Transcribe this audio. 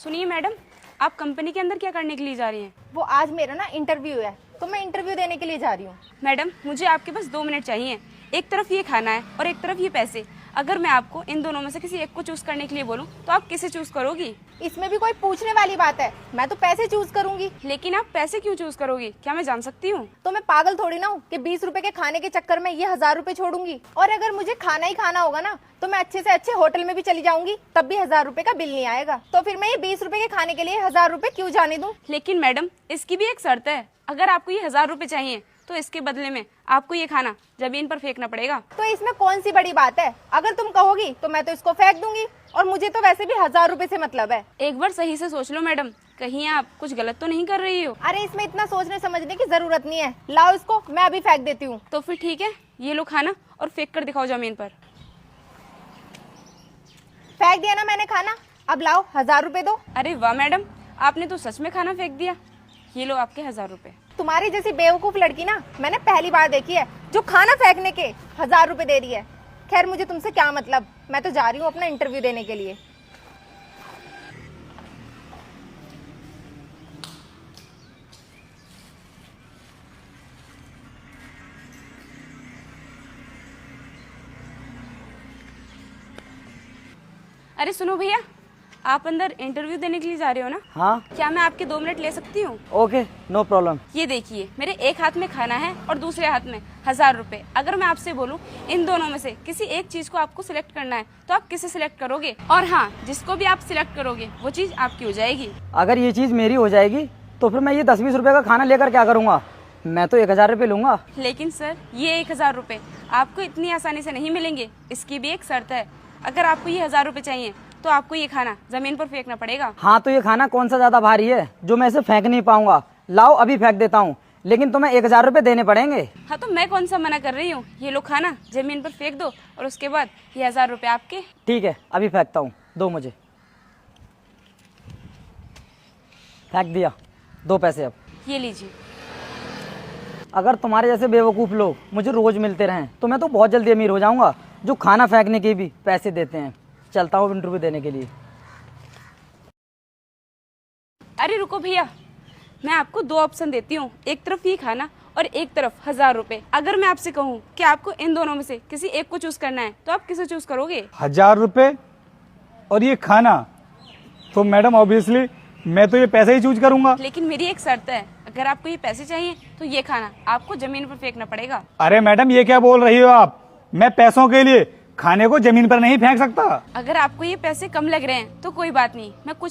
सुनिए मैडम, आप कंपनी के अंदर क्या करने के लिए जा रही हैं? वो आज मेरा ना इंटरव्यू है, तो मैं इंटरव्यू देने के लिए जा रही हूँ। मैडम, मुझे आपके पास 2 मिनट चाहिए। एक तरफ ये खाना है और एक तरफ ये पैसे। अगर मैं आपको इन दोनों में से किसी एक को चूज करने के लिए बोलूं तो आप किसे चूज करोगी? इसमें भी कोई पूछने वाली बात है? मैं तो पैसे चूज करूंगी। लेकिन आप पैसे क्यों चूज करोगी, क्या मैं जान सकती हूँ? तो मैं पागल थोड़ी ना हूँ कि 20 रुपए के खाने के चक्कर में ये 1000 रुपए छोड़ूंगी। और अगर मुझे खाना ही खाना होगा ना तो मैं अच्छे से अच्छे होटल में भी चली जाऊंगी, तब भी 1000 रुपए का बिल नहीं आएगा। तो फिर मैं ये 20 रुपए के खाने के लिए 1000 रुपए क्यों जाने दूं? लेकिन मैडम, इसकी भी एक शर्त है। अगर आपको ये 1000 रुपए चाहिए तो इसके बदले में आपको ये खाना जमीन पर फेंकना पड़ेगा। तो इसमें कौन सी बड़ी बात है? अगर तुम कहोगी तो मैं तो इसको फेंक दूंगी, और मुझे तो वैसे भी 1000 रुपए से मतलब है। एक बार सही से सोच लो मैडम, कहीं आप कुछ गलत तो नहीं कर रही हो? अरे इसमें इतना सोचने समझने की जरूरत नहीं है। लाओ इसको, मैं अभी फेंक देती हूँ। तो फिर ठीक है, ये लो खाना और फेंक कर दिखाओ जमीन पर। फेंक दिया ना मैंने खाना, अब लाओ 1000 रुपए दो। अरे वाह मैडम, आपने तो सच में खाना फेंक दिया। ये लो आपके 1000 रुपए। तुम्हारी जैसी बेवकूफ लड़की ना मैंने पहली बार देखी है जो खाना फेंकने के 1000 रुपए दे रही है। खैर मुझे तुमसे क्या मतलब, मैं तो जा रही हूँ अपना इंटरव्यू देने के लिए। अरे सुनो भैया, आप अंदर इंटरव्यू देने के लिए जा रहे हो ना? हाँ क्या मैं आपके 2 मिनट ले सकती हूँ? Okay, no problem. ये देखिए, मेरे एक हाथ में खाना है और दूसरे हाथ में 1000 रुपए। अगर मैं आपसे बोलूं इन दोनों में से किसी एक चीज को आपको सिलेक्ट करना है तो आप किसे सिलेक्ट करोगे? और हाँ, जिसको भी आप सिलेक्ट करोगे वो चीज आपकी हो जाएगी। अगर ये चीज़ मेरी हो जाएगी तो फिर मैं ये 10-20 रुपए का खाना लेकर क्या करूँगा? मैं तो 1000 रुपये लूँगा। लेकिन सर, ये 1000 रुपए आपको इतनी आसानी से नहीं मिलेंगे। इसकी भी एक शर्त है। अगर आपको ये 1000 रुपए चाहिए तो आपको ये खाना जमीन पर फेंकना पड़ेगा। हाँ, तो ये खाना कौन सा ज़्यादा भारी है जो मैं इसे फेंक नहीं पाऊंगा? लाओ अभी फेंक देता हूँ, लेकिन तुम्हें 1000 रुपये देने पड़ेंगे। हाँ, तो मैं कौन सा मना कर रही हूँ। ये लो खाना जमीन पर फेंक दो और उसके बाद ये 1000 रुपए आपके। ठीक है, अभी फेंकता हूँ, दो मुझे। फेंक दिया, 2 पैसे अब। ये लीजिए। अगर तुम्हारे जैसे बेवकूफ़ लोग मुझे रोज़ मिलते रहें तो मैं तो बहुत जल्दी अमीर हो जाऊंगा, जो खाना फेंकने के भी पैसे देते हैं। चलता हूँ इंटरव्यू देने के लिए। अरे रुको भैया, मैं आपको 2 ऑप्शन देती हूँ। एक तरफ ये खाना और एक तरफ 1000 रुपए। अगर मैं आपसे कहूँ कि आपको इन दोनों में से किसी एक को चूज करना है तो आप किसे चूज करोगे? 1000 रुपये और ये खाना? तो मैडम ऑब्वियसली मैं तो ये पैसे ही चूज करूंगा। लेकिन मेरी एक शर्त है, अगर आपको ये पैसे चाहिए तो ये खाना आपको जमीन पर फेंकना पड़ेगा। अरे मैडम, ये क्या बोल रही हो आप? मैं पैसों के लिए खाने को जमीन पर नहीं फेंक सकता। अगर आपको ये पैसे कम लग रहे हैं तो कोई बात नहीं, मैं कुछ